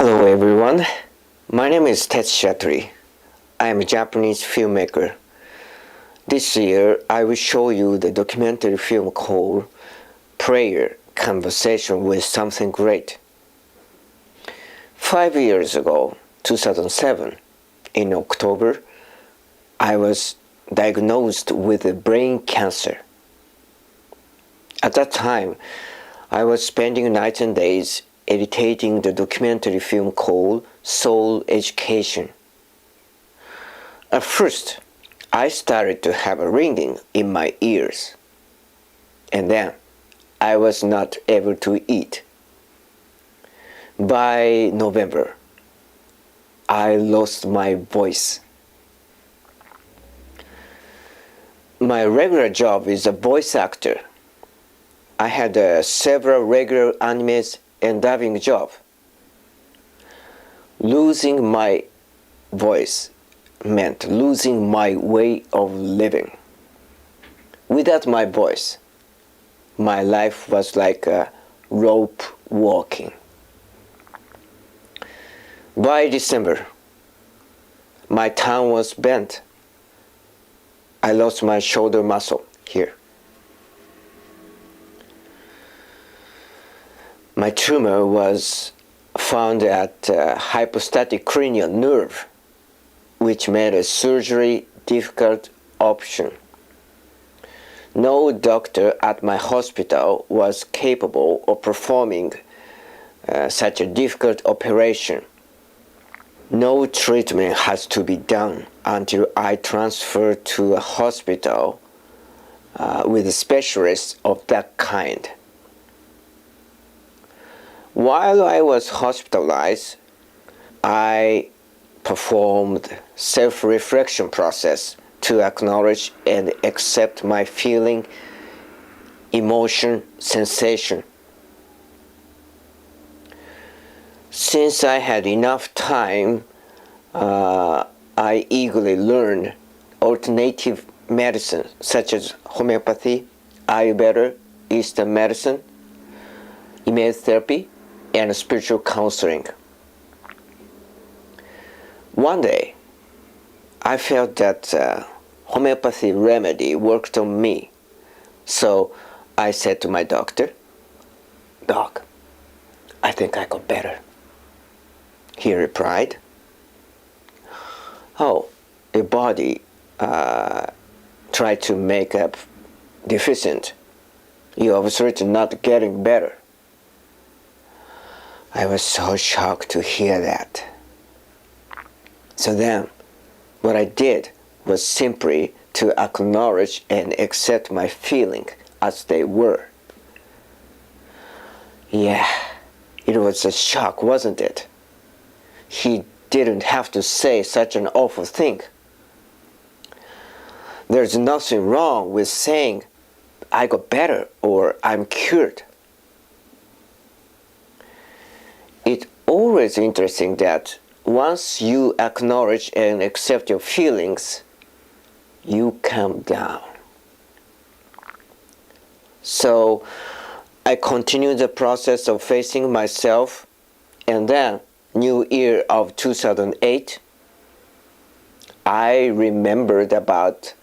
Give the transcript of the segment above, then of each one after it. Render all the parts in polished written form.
Hello everyone, my name is Tetsuya Tori. I am a Japanese filmmaker. This year I will show you the documentary film called Prayer Conversation with Something Great. 5 years ago, 2007, in October, I was diagnosed with brain cancer. At that time, I was spending nights and days editing the documentary film called Soul Education. At first, I started to have a ringing in my ears, and then I was not able to eat. By November, I lost my voice. My regular job is a voice actor. I had several regular animes and dubbing job. Losing my voice meant losing my way of living. Without my voice, my life was like a rope walking. By December, my tongue was bent. I lost my shoulder muscle here. My tumor was found at hypostatic cranial nerve, which made a surgery difficult option. No doctor at my hospital was capable of performing such a difficult operation. No treatment has to be done until I transfer to a hospital with a specialist of that kind. While I was hospitalized, I performed self-reflection process to acknowledge and accept my feeling, emotion, sensation. Since I had enough time, I eagerly learned alternative medicine such as homeopathy, Ayurveda, Eastern medicine, image therapy, and spiritual counseling. One day, I felt that homeopathy remedy worked on me. So I said to my doctor, "Doc, I think I got better." He replied, "Oh, your body tried to make up deficient. You're obviously not getting better." I was so shocked to hear that. So then, what I did was simply to acknowledge and accept my feeling as they were. Yeah, it was a shock, wasn't it? He didn't have to say such an awful thing. There's nothing wrong with saying, "I got better" or "I'm cured." It's always interesting that once you acknowledge and accept your feelings, you calm down. So I continued the process of facing myself, and then New Year of 2008, I remembered about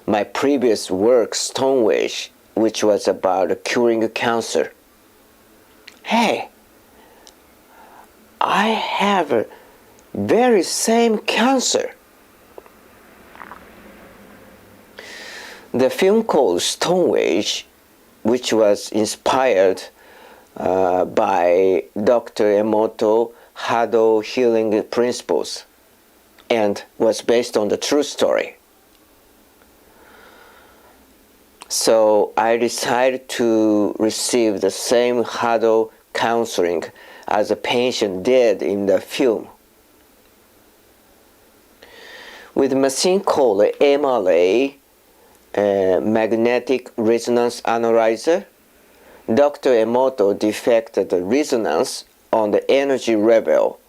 my previous work, Stonewash, which was about curing cancer. Hey, I have a very same cancer. The film called Stonewash, which was inspired by Dr. Emoto Hado healing principles and was based on the true story. So I decided to receive the same Hado counseling as a patient did in the film. With a machine called MRA, magnetic resonance analyzer, Dr. Emoto detected the resonance on the energy level,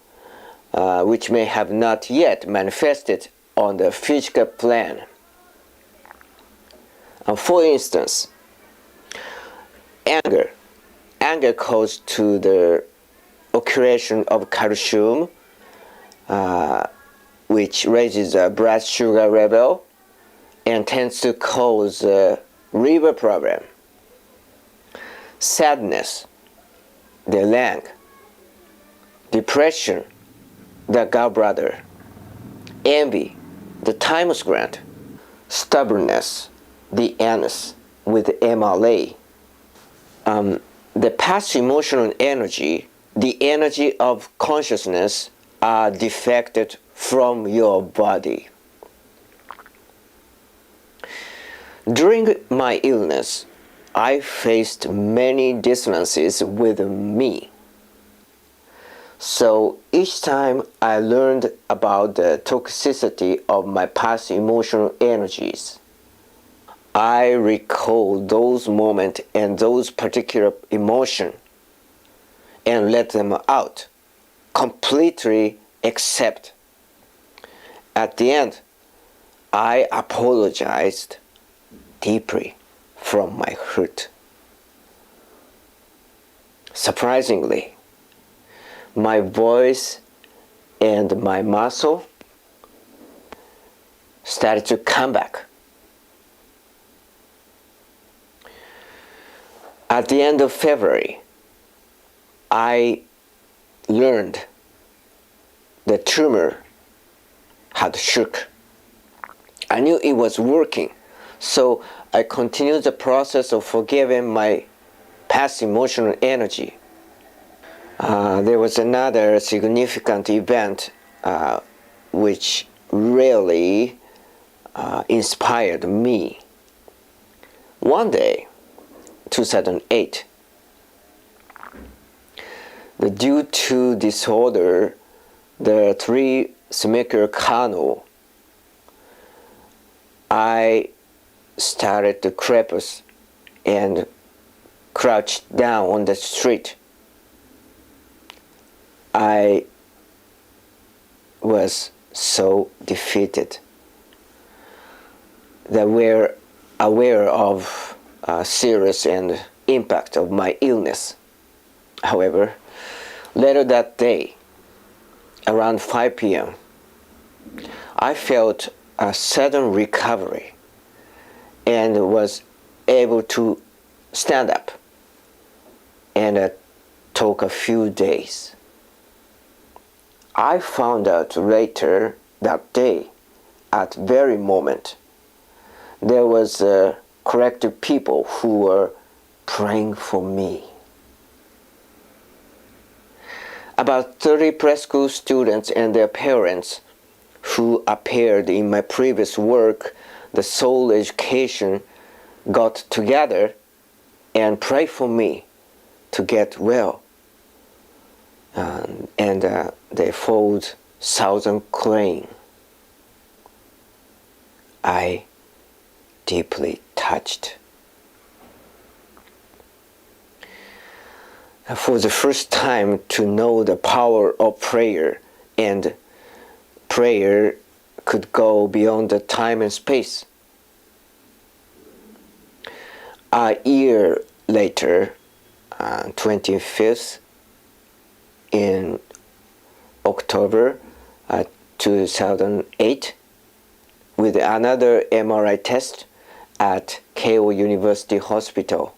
which may have not yet manifested on the physical plane. For instance, anger goes to the occlusion of calcium, which raises the blood sugar level and tends to cause a liver problem. Sadness, the lung. Depression, the gallbladder. Envy, the thymus gland. Stubbornness, the anus with MLA. The past emotional energy, the energy of consciousness, are defected from your body. During my illness, I faced many dissonances with me. So each time I learned about the toxicity of my past emotional energies, I recall those moments and those particular emotions and let them out, completely accept. At the end, I apologized deeply from my hurt. Surprisingly, my voice and my muscle started to come back. At the end of February, I learned the tumor had shook. I knew it was working, so I continued the process of forgiving my past emotional energy. There was another significant event which really inspired me. One day, 2008, due to disorder, the three symmetrical canal, I started to crevice and crouched down on the street. I was so defeated. They were aware of serious and impact of my illness. However, later that day, around 5 p.m., I felt a sudden recovery and was able to stand up and took a few days. I found out later that day, at very moment, there was corrective people who were praying for me. About 30 preschool students and their parents who appeared in my previous work, the Soul Education, got together and prayed for me to get well. And they fold Southern Crane. I deeply touched. For the first time to know the power of prayer, and prayer could go beyond the time and space. A year later, 25th in October 2008, with another MRI test at Keio University Hospital,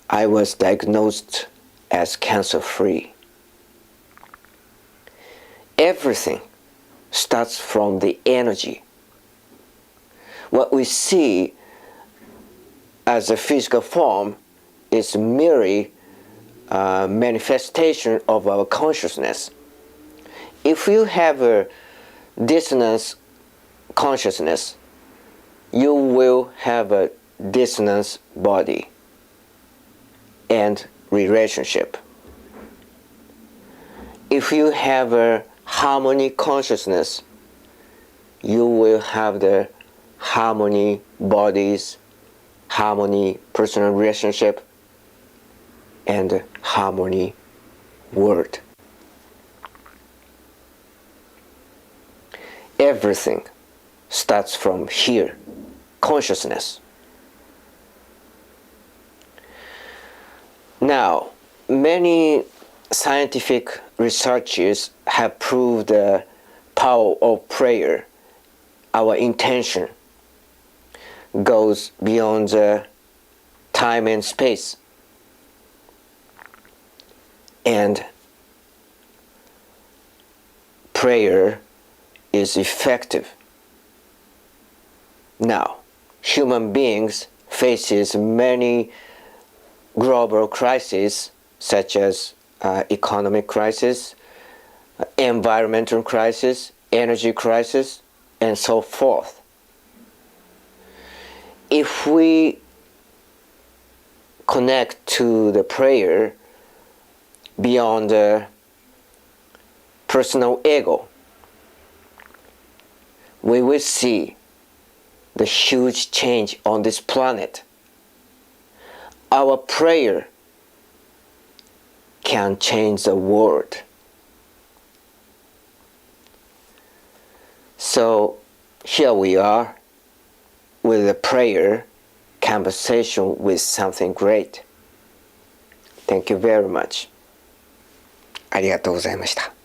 I was diagnosed as cancer-free. Everything starts from the energy. What we see as a physical form is merely a manifestation of our consciousness. If you have a dissonance consciousness, you will have a dissonance body and relationship. If you have a harmony consciousness, you will have the harmony bodies, harmony personal relationship, and harmony world. Everything starts from here, consciousness. Now, many scientific researchers have proved the power of prayer. Our intention goes beyond the time and space, and prayer is effective. Now, human beings faces many global crises such as economic crisis, environmental crisis, energy crisis, and so forth. If we connect to the prayer beyond the personal ego, we will see the huge change on this planet. Our prayer can change the world. So here we are with a prayer conversation with something great. Thank you very much. ありがとうございました。